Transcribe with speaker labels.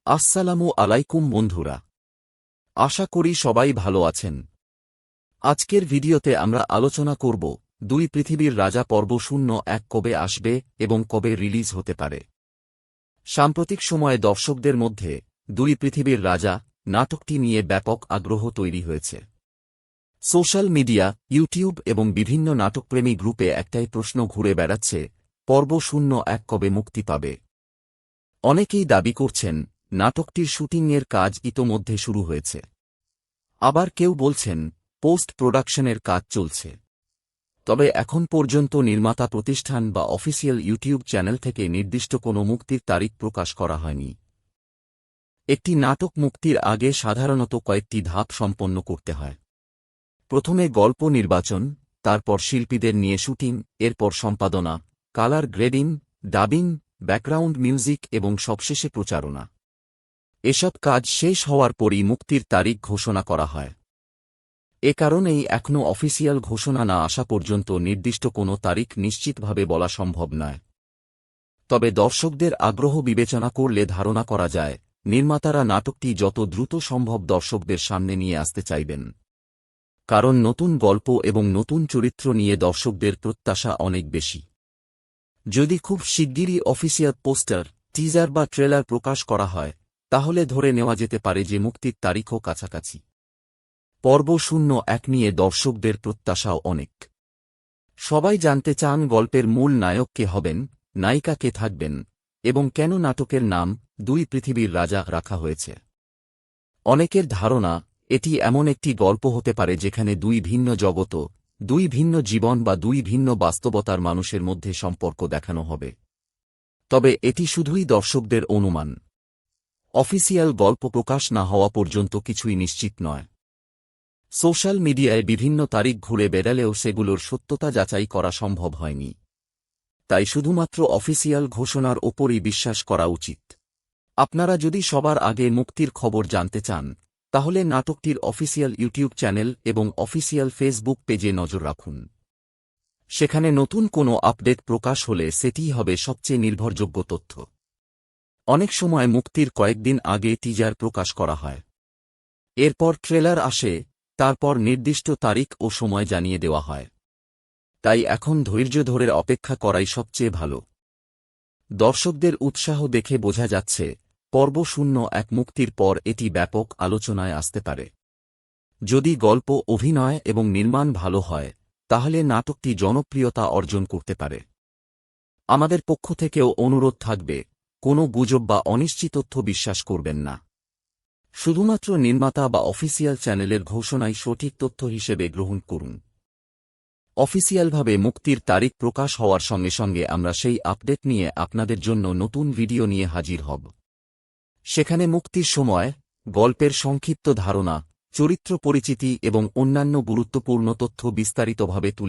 Speaker 1: আসসালামু আলাইকুম বন্ধুরা, আশা করি সবাই ভালো আছেন। আজকের ভিডিওতে আমরা আলোচনা করব দুই পৃথিবীর রাজা পর্ব 01 কবে আসবে এবং কবে রিলিজ হতে পারে। সাম্প্রতিক সময়ে দর্শকদের মধ্যে দুই পৃথিবীর রাজা নাটকটি নিয়ে ব্যাপক আগ্রহ তৈরি হয়েছে। সোশ্যাল মিডিয়া, ইউটিউব এবং বিভিন্ন নাটকপ্রেমী গ্রুপে একটাই প্রশ্ন ঘুরে বেড়াচ্ছে, পর্ব 01 কবে মুক্তি পাবে। অনেকেই দাবি করছেন নাটকটির শুটিংয়ের কাজ ইতোমধ্যে শুরু হয়েছে। আবার কেউ বলছেন পোস্ট প্রোডাকশনের কাজ চলছে। তবে এখন পর্যন্ত নির্মাতা প্রতিষ্ঠান বা অফিসিয়াল ইউটিউব চ্যানেল থেকে নির্দিষ্ট কোনো মুক্তির তারিখ প্রকাশ করা হয়নি। একটি নাটক মুক্তির আগে সাধারণত কয়েকটি ধাপ সম্পন্ন করতে হয়। প্রথমে গল্প নির্বাচন, তারপর শিল্পীদের নিয়ে শুটিং, এরপর সম্পাদনা, colour grading, dubbing, background music এবং সবশেষে প্রচারণা। এসব কাজ শেষ হওয়ার পরই মুক্তির তারিখ ঘোষণা করা হয়। এ কারণেই এখনও অফিসিয়াল ঘোষণা না আসা পর্যন্ত নির্দিষ্ট কোনো তারিখ নিশ্চিতভাবে বলা সম্ভব নয়। তবে দর্শকদের আগ্রহ বিবেচনা করলে ধারণা করা যায়, নির্মাতারা নাটকটি যত দ্রুত সম্ভব দর্শকদের সামনে নিয়ে আসতে চাইবেন। কারণ নতুন গল্প এবং নতুন চরিত্র নিয়ে দর্শকদের প্রত্যাশা অনেক বেশি। যদি খুব শিগগিরই অফিসিয়াল পোস্টার, টিজার বা ট্রেলার প্রকাশ করা হয়, তাহলে ধরে নেওয়া যেতে পারে যে মুক্তির তারিখও কাছাকাছি। পর্ব 01 নিয়ে দর্শকদের প্রত্যাশাও অনেক। সবাই জানতে চান গল্পের মূল নায়ক কে হবেন, নায়িকা কে থাকবেন, এবং কেন নাটকের নাম দুই পৃথিবীর রাজা রাখা হয়েছে। অনেকের ধারণা এটি এমন একটি গল্প হতে পারে যেখানে দুই ভিন্ন জগৎ, দুই ভিন্ন জীবন বা দুই ভিন্ন বাস্তবতার মানুষের মধ্যে সম্পর্ক দেখানো হবে। তবে এটি শুধুই দর্শকদের অনুমান। অফিসিয়াল গল্প প্রকাশ না হওয়া পর্যন্ত কিছুই নিশ্চিত নয়। সোশ্যাল মিডিয়ায় বিভিন্ন তারিখ ঘুরে বেড়ালেও সেগুলোর সত্যতা যাচাই করা সম্ভব হয়নি। তাই শুধুমাত্র অফিসিয়াল ঘোষণার ওপরই বিশ্বাস করা উচিত। আপনারা যদি সবার আগে মুক্তির খবর জানতে চান, তাহলে নাটকটির অফিসিয়াল ইউটিউব চ্যানেল এবং অফিসিয়াল ফেসবুক পেজে নজর রাখুন। সেখানে নতুন কোনো আপডেট প্রকাশ হলে সেটিই হবে সবচেয়ে নির্ভরযোগ্য তথ্য। অনেক সময় মুক্তির কয়েকদিন আগে টিজার প্রকাশ করা হয়। এরপর ট্রেলার আসে, তারপর নির্দিষ্ট তারিখ ও সময় জানিয়ে দেওয়া হয়। তাই এখন ধৈর্য ধরে অপেক্ষা করাই সবচেয়ে ভালো। দর্শকদের উৎসাহ দেখে বোঝা যাচ্ছে, পর্ব 01 মুক্তির পর এটি ব্যাপক আলোচনায় আসতে পারে। যদি গল্প, অভিনয় এবং নির্মাণ ভালো হয়, তাহলে নাটকটি জনপ্রিয়তা অর্জন করতে পারে। আমাদের পক্ষ থেকেও অনুরোধ থাকবে, কোনো গুজব বা অনিশ্চিত তথ্য বিশ্বাস করবেন না। শুধুমাত্র নির্মাতা বা অফিসিয়াল চ্যানেলের ঘোষণাই সঠিক তথ্য হিসেবে গ্রহণ করুন। অফিসিয়ালভাবে মুক্তির তারিখ প্রকাশ হওয়ার সঙ্গে সঙ্গে আমরা সেই আপডেট নিয়ে আপনাদের জন্য নতুন ভিডিও নিয়ে হাজির হব। সেখানে মুক্তির সময়, গল্পের সংক্ষিপ্ত ধারণা, চরিত্র পরিচিতি এবং অন্যান্য গুরুত্বপূর্ণ তথ্য বিস্তারিতভাবে তুলে